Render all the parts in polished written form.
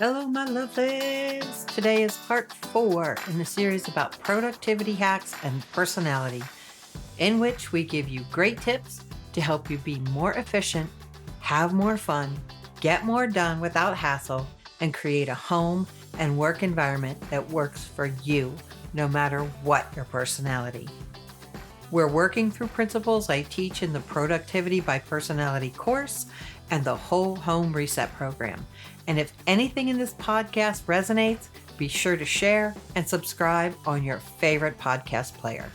Hello, my lovelies. Today is part 4 in the series about productivity hacks and personality, in which we give you great tips to help you be more efficient, have more fun, get more done without hassle, and create a home and work environment that works for you, no matter what your personality. We're working through principles I teach in the Productivity by Personality course and the Whole Home Reset program. And if anything in this podcast resonates, be sure to share and subscribe on your favorite podcast player.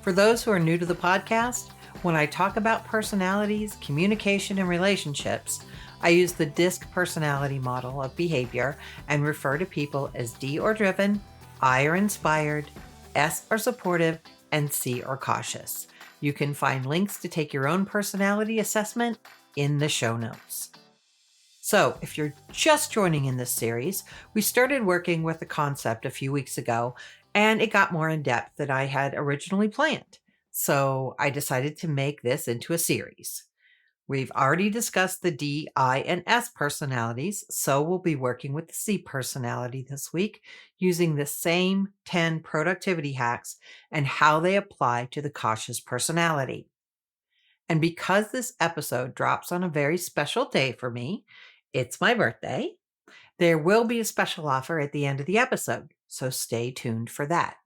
For those who are new to the podcast, when I talk about personalities, communication, and relationships, I use the DISC personality model of behavior and refer to people as D or driven, I or inspired, S or supportive, and C or cautious. You can find links to take your own personality assessment in the show notes. So, if you're just joining in this series, we started working with the concept a few weeks ago, and it got more in depth than I had originally planned. So, I decided to make this into a series. We've already discussed the D, I, and S personalities, so we'll be working with the C personality this week using the same 10 productivity hacks and how they apply to the cautious personality. And because this episode drops on a very special day for me, it's my birthday, there will be a special offer at the end of the episode, so stay tuned for that.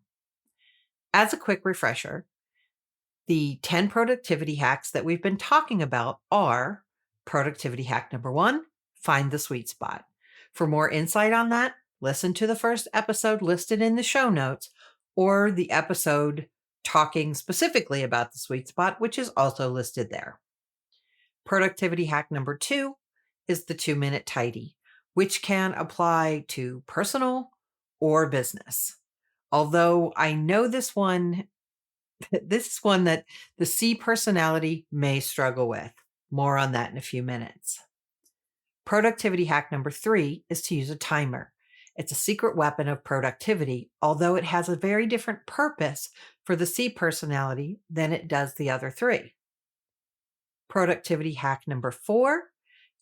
As a quick refresher, the 10 productivity hacks that we've been talking about are productivity hack number 1, find the sweet spot. For more insight on that, listen to the first episode listed in the show notes or the episode talking specifically about the sweet spot, which is also listed there. Productivity hack number 2 is the 2-minute tidy, which can apply to personal or business. Although I know this is one that the C personality may struggle with. More on that in a few minutes. Productivity hack number 3 is to use a timer. It's a secret weapon of productivity, although it has a very different purpose for the C personality than it does the other 3. Productivity hack number 4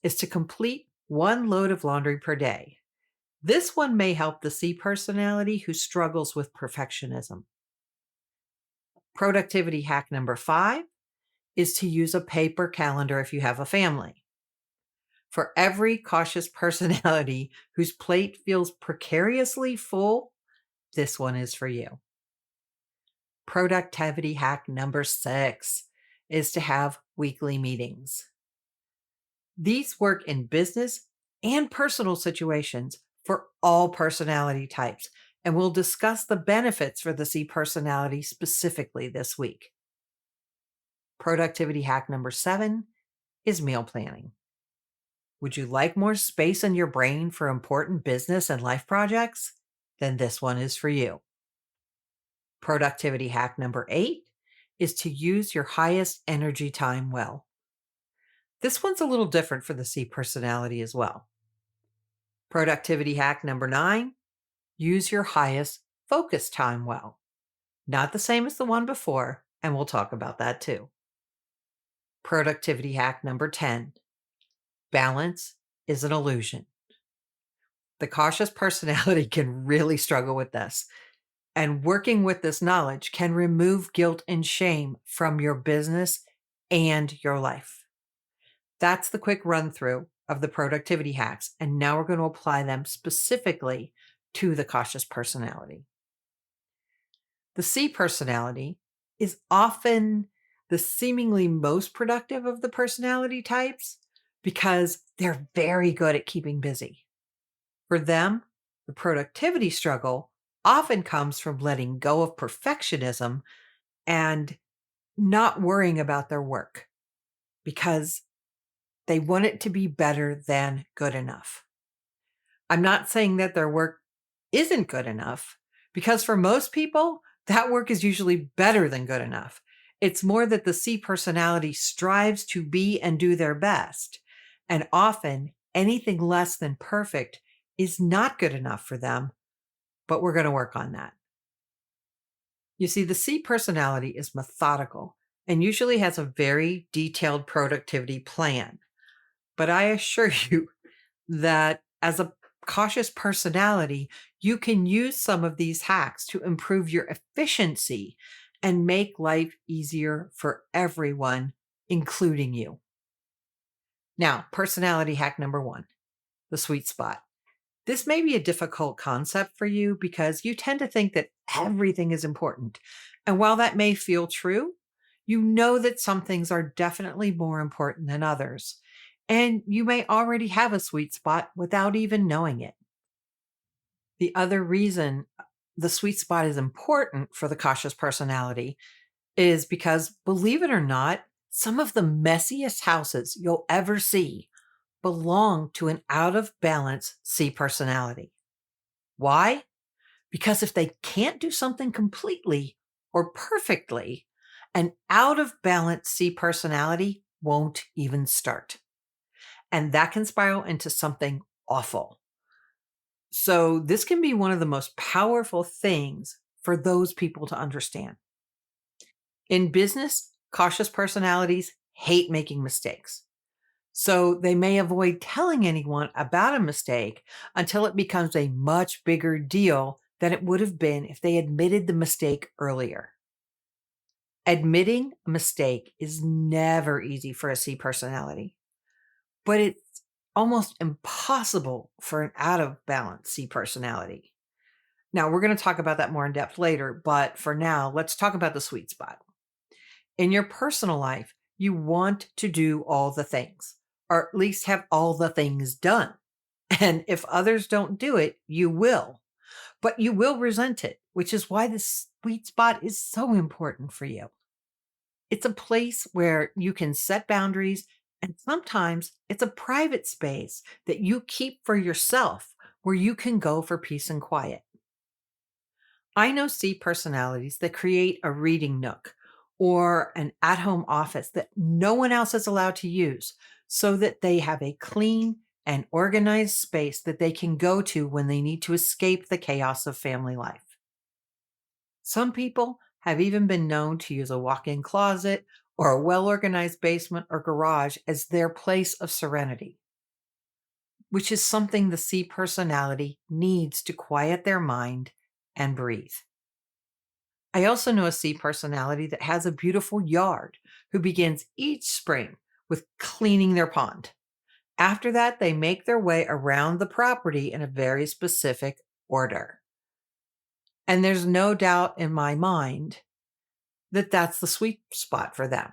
is to complete 1 load of laundry per day. This one may help the C personality who struggles with perfectionism. Productivity hack number 5 is to use a paper calendar if you have a family. For every cautious personality whose plate feels precariously full, this one is for you. Productivity hack number 6 is to have weekly meetings. These work in business and personal situations for all personality types, and we'll discuss the benefits for the C personality specifically this week. Productivity hack number 7 is meal planning. Would you like more space in your brain for important business and life projects? Then this one is for you. Productivity hack number 8 is to use your highest energy time well. This one's a little different for the C personality as well. Productivity hack number 9, use your highest focus time well. Not the same as the one before, and we'll talk about that too. Productivity hack number 10, balance is an illusion. The cautious personality can really struggle with this, and working with this knowledge can remove guilt and shame from your business and your life. That's the quick run through of the productivity hacks, and now we're going to apply them specifically to the cautious personality. The C personality is often the seemingly most productive of the personality types because they're very good at keeping busy. For them, the productivity struggle often comes from letting go of perfectionism and not worrying about their work because they want it to be better than good enough. I'm not saying that their work isn't good enough because for most people, that work is usually better than good enough. It's more that the C personality strives to be and do their best. And often anything less than perfect is not good enough for them, but we're going to work on that. You see, the C personality is methodical and usually has a very detailed productivity plan. But I assure you that As a cautious personality, you can use some of these hacks to improve your efficiency and make life easier for everyone, including you. Now, personality hack number one, the sweet spot. This may be a difficult concept for you because you tend to think that everything is important. And while that may feel true, you know that some things are definitely more important than others. And you may already have a sweet spot without even knowing it. The other reason the sweet spot is important for the cautious personality is because, believe it or not, some of the messiest houses you'll ever see belong to an out of balance C personality. Why? Because if they can't do something completely or perfectly, an out of balance C personality won't even start. And that can spiral into something awful. So, this can be one of the most powerful things for those people to understand. In business, cautious personalities hate making mistakes. So they may avoid telling anyone about a mistake until it becomes a much bigger deal than it would have been if they admitted the mistake earlier. Admitting a mistake is never easy for a C personality, but it's almost impossible for an out of balance C personality. Now, we're going to talk about that more in depth later, but for now, let's talk about the sweet spot. In your personal life, you want to do all the things, or at least have all the things done. And if others don't do it, you will. But you will resent it, which is why the sweet spot is so important for you. It's a place where you can set boundaries, and sometimes it's a private space that you keep for yourself where you can go for peace and quiet. I know C personalities that create a reading nook or an at home office that no one else is allowed to use so that they have a clean and organized space that they can go to when they need to escape the chaos of family life. Some people have even been known to use a walk in closet or a well organized basement or garage as their place of serenity, which is something the C personality needs to quiet their mind and breathe. I also know a C personality that has a beautiful yard who begins each spring with cleaning their pond. After that, they make their way around the property in a very specific order. And there's no doubt in my mind that that's the sweet spot for them.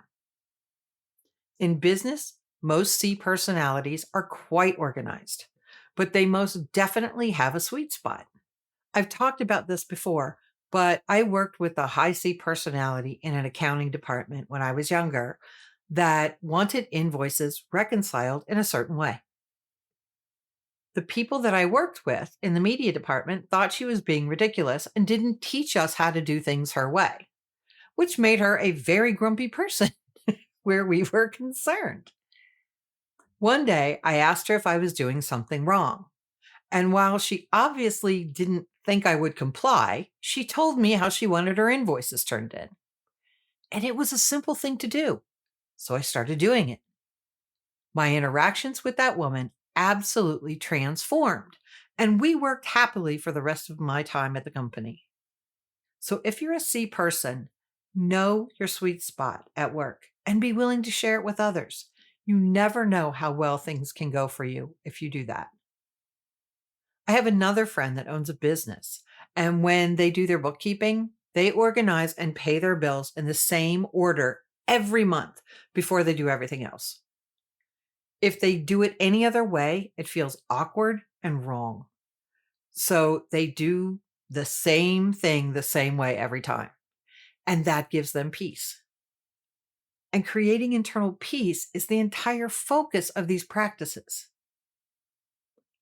In business, most C personalities are quite organized, but they most definitely have a sweet spot. I've talked about this before, but I worked with a high C personality in an accounting department when I was younger that wanted invoices reconciled in a certain way. The people that I worked with in the media department thought she was being ridiculous and didn't teach us how to do things her way, which made her a very grumpy person where we were concerned. One day, I asked her if I was doing something wrong. And while she obviously didn't think I would comply, she told me how she wanted her invoices turned in. And it was a simple thing to do. So I started doing it. My interactions with that woman absolutely transformed, and we worked happily for the rest of my time at the company. So if you're a C person, know your sweet spot at work and be willing to share it with others. You never know how well things can go for you if you do that. I have another friend that owns a business, and when they do their bookkeeping, they organize and pay their bills in the same order every month before they do everything else. If they do it any other way, it feels awkward and wrong. So they do the same thing the same way every time, and that gives them peace. And creating internal peace is the entire focus of these practices.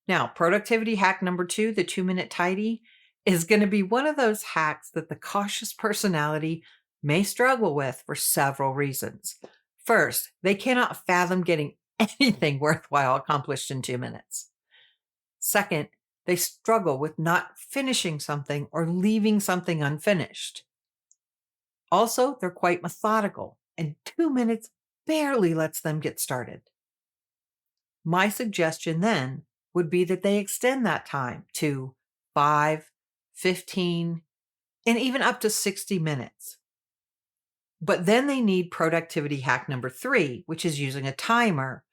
Now, productivity hack number 2, the 2-minute tidy, is going to be one of those hacks that the cautious personality may struggle with for several reasons. First, they cannot fathom getting anything worthwhile accomplished in 2 minutes. Second, they struggle with not finishing something or leaving something unfinished. Also, they're quite methodical, and 2 minutes barely lets them get started. My suggestion then would be that they extend that time to 5, 15, and even up to 60 minutes. But then they need productivity hack number 3, which is using a timer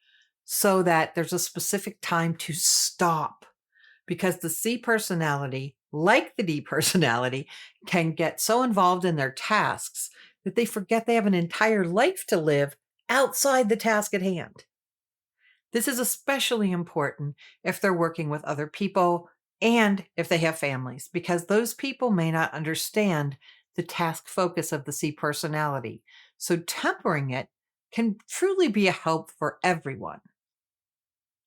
so that there's a specific time to stop. Because the C personality, like the D personality, can get so involved in their tasks that they forget they have an entire life to live outside the task at hand. This is especially important if they're working with other people and if they have families, because those people may not understand the task focus of the C personality. So tempering it can truly be a help for everyone.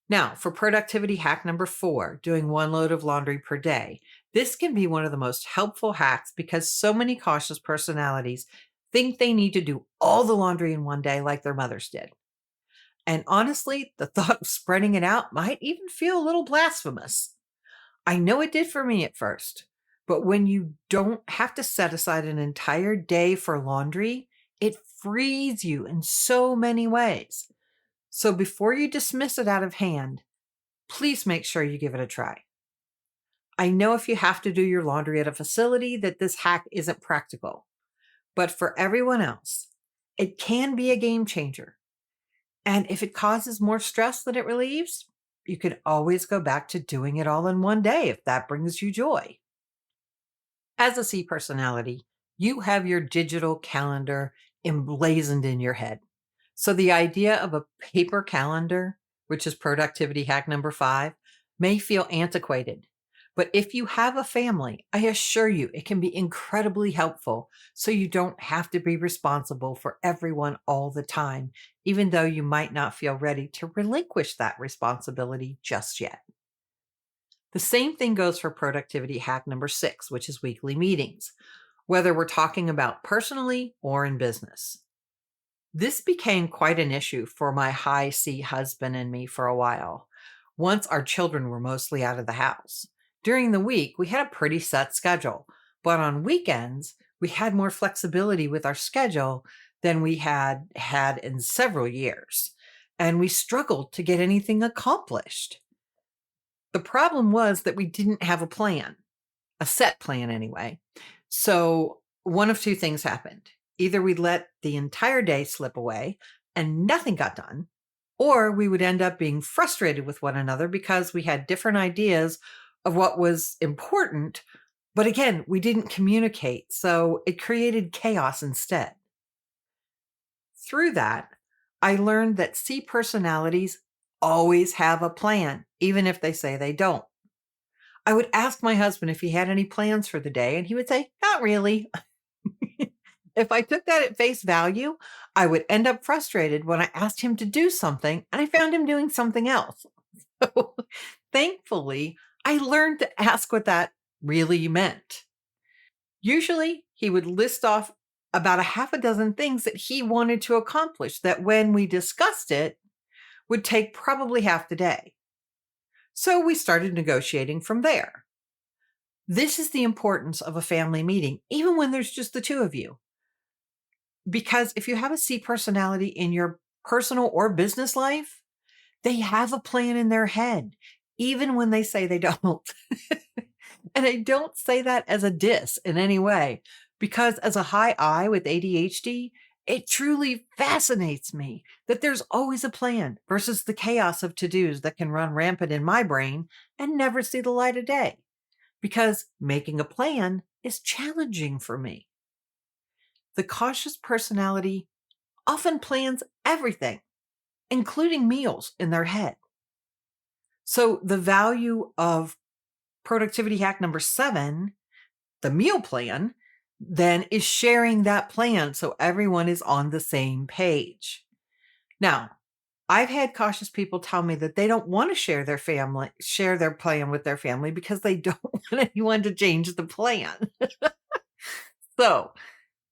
Now, for productivity hack number 4, doing 1 load of laundry per day. This can be one of the most helpful hacks because so many cautious personalities think they need to do all the laundry in one day like their mothers did. And honestly, the thought of spreading it out might even feel a little blasphemous. I know it did for me at first, but when you don't have to set aside an entire day for laundry, it frees you in so many ways. So before you dismiss it out of hand, please make sure you give it a try. I know if you have to do your laundry at a facility that this hack isn't practical, but for everyone else, it can be a game changer. And if it causes more stress than it relieves, you can always go back to doing it all in one day if that brings you joy. As a C personality, you have your digital calendar emblazoned in your head. So the idea of a paper calendar, which is productivity hack number 5, may feel antiquated. But if you have a family, I assure you it can be incredibly helpful so you don't have to be responsible for everyone all the time, even though you might not feel ready to relinquish that responsibility just yet. The same thing goes for productivity hack number 6, which is weekly meetings, whether we're talking about personally or in business. This became quite an issue for my high C husband and me for a while, once our children were mostly out of the house. During the week, we had a pretty set schedule, but on weekends, we had more flexibility with our schedule than we had in several years, and we struggled to get anything accomplished. The problem was that we didn't have a plan, a set plan anyway. So one of two things happened. Either we'd let the entire day slip away and nothing got done, or we would end up being frustrated with one another because we had different ideas of what was important. But again, we didn't communicate. So it created chaos instead. Through that, I learned that C personalities always have a plan, even if they say they don't. I would ask my husband if he had any plans for the day, and he would say, "Not really." If I took that at face value, I would end up frustrated when I asked him to do something and I found him doing something else. So, thankfully, I learned to ask what that really meant. Usually, he would list off about a half a dozen things that he wanted to accomplish that when we discussed it would take probably half the day. So we started negotiating from there. This is the importance of a family meeting, even when there's just the two of you. Because if you have a C personality in your personal or business life, they have a plan in their head, even when they say they don't. And I don't say that as a diss in any way, because as a high I with ADHD, it truly fascinates me that there's always a plan versus the chaos of to dos that can run rampant in my brain and never see the light of day. Because making a plan is challenging for me. The cautious personality often plans everything, including meals in their head. So the value of productivity hack number 7, the meal plan, then is sharing that plan so everyone is on the same page. Now, I've had cautious people tell me that they don't want to share their plan with their family because they don't want anyone to change the plan. So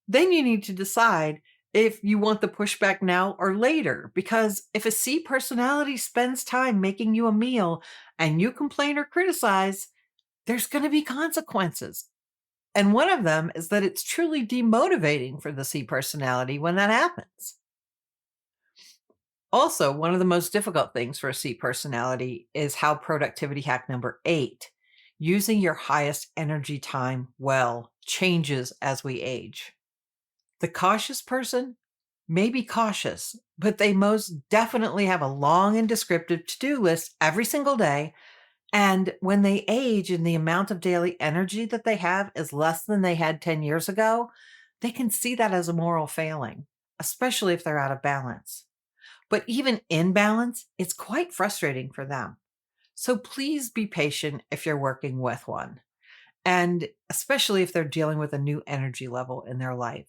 then you need to decide if you want the pushback now or later, because if a C personality spends time making you a meal and you complain or criticize, there's going to be consequences. And one of them is that it's truly demotivating for the C personality when that happens. Also, one of the most difficult things for a C personality is how productivity hack number 8, using your highest energy time well, changes as we age. The cautious person may be cautious, but they most definitely have a long and descriptive to-do list every single day. And when they age and the amount of daily energy that they have is less than they had 10 years ago, they can see that as a moral failing, especially if they're out of balance. But even in balance, it's quite frustrating for them. So please be patient if you're working with one, and especially if they're dealing with a new energy level in their life.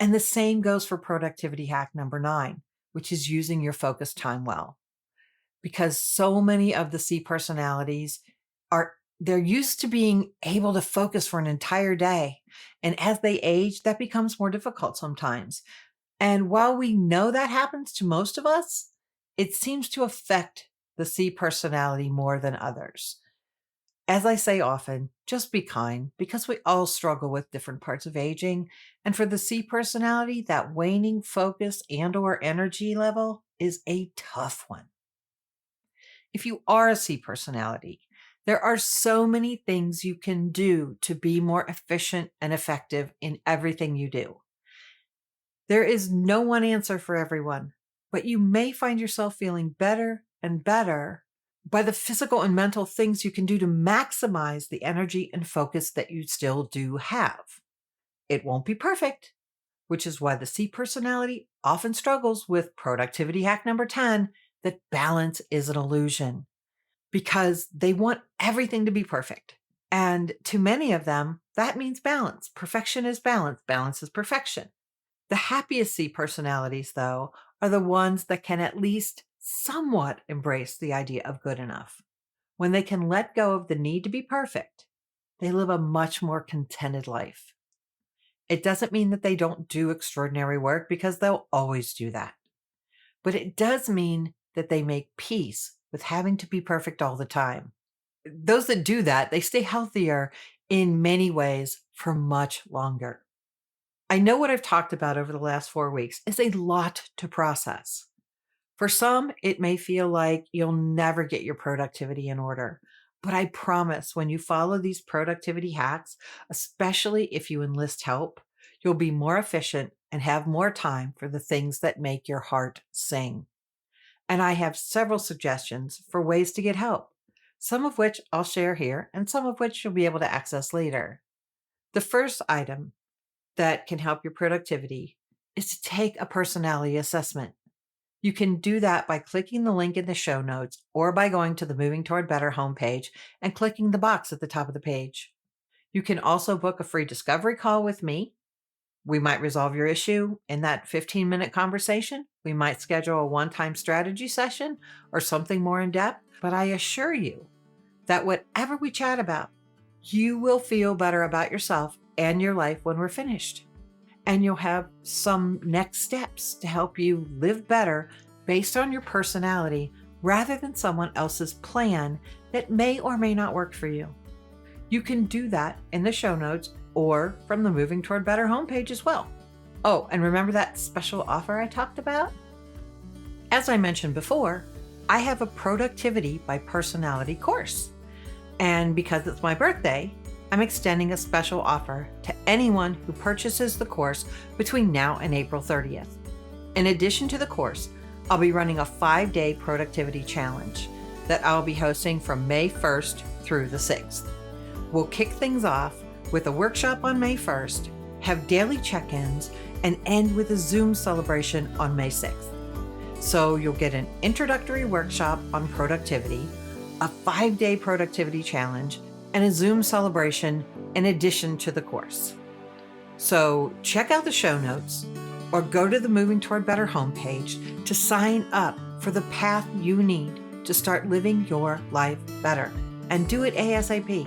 And the same goes for productivity hack number 9, which is using your focus time well. Because so many of the C personalities they're used to being able to focus for an entire day. And as they age, that becomes more difficult sometimes. And while we know that happens to most of us, it seems to affect the C personality more than others. As I say often, just be kind because we all struggle with different parts of aging. And for the C personality, that waning focus and/or energy level is a tough one. If you are a C personality, there are so many things you can do to be more efficient and effective in everything you do. There is no one answer for everyone, but you may find yourself feeling better and better by the physical and mental things you can do to maximize the energy and focus that you still do have. It won't be perfect, which is why the C personality often struggles with productivity hack number 10, that balance is an illusion, because they want everything to be perfect. And to many of them, that means balance. Perfection is balance. Balance is perfection. The happiest C personalities, though, are the ones that can at least somewhat embrace the idea of good enough. When they can let go of the need to be perfect, they live a much more contented life. It doesn't mean that they don't do extraordinary work, because they'll always do that. But it does mean that they make peace with having to be perfect all the time. Those that do that, they stay healthier in many ways for much longer. I know what I've talked about over the last 4 weeks is a lot to process. For some, it may feel like you'll never get your productivity in order. But I promise when you follow these productivity hacks, especially if you enlist help, you'll be more efficient and have more time for the things that make your heart sing. And I have several suggestions for ways to get help, some of which I'll share here and some of which you'll be able to access later. The first item that can help your productivity is to take a personality assessment. You can do that by clicking the link in the show notes or by going to the Moving Toward Better homepage and clicking the box at the top of the page. You can also book a free discovery call with me. We might resolve your issue in that 15-minute conversation. We might schedule a one-time strategy session or something more in depth. But I assure you that whatever we chat about, you will feel better about yourself and your life when we're finished. And you'll have some next steps to help you live better based on your personality rather than someone else's plan that may or may not work for you. You can do that in the show notes or from the Moving Toward Better homepage as well. Oh, and remember that special offer I talked about? As I mentioned before, I have a productivity by personality course. And because it's my birthday, I'm extending a special offer to anyone who purchases the course between now and April 30th. In addition to the course, I'll be running a 5-day productivity challenge that I'll be hosting from May 1st through the 6th. We'll kick things off with a workshop on May 1st, have daily check-ins, and end with a Zoom celebration on May 6th. So you'll get an introductory workshop on productivity, a 5-day productivity challenge, and a Zoom celebration in addition to the course. So check out the show notes or go to the Moving Toward Better homepage to sign up for the path you need to start living your life better, and do it ASAP.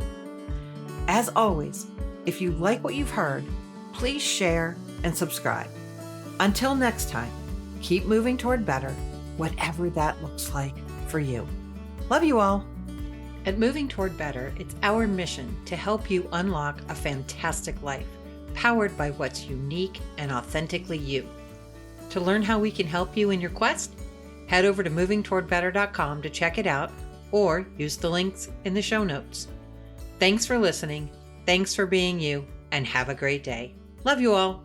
As always, if you like what you've heard, please share and subscribe. Until next time, keep moving toward better, whatever that looks like for you. Love you all. At Moving Toward Better, it's our mission to help you unlock a fantastic life, powered by what's unique and authentically you. To learn how we can help you in your quest, Head over to movingtowardbetter.com to check it out or use the links in the show notes. Thanks for listening. Thanks for being you, and have a great day. Love you all.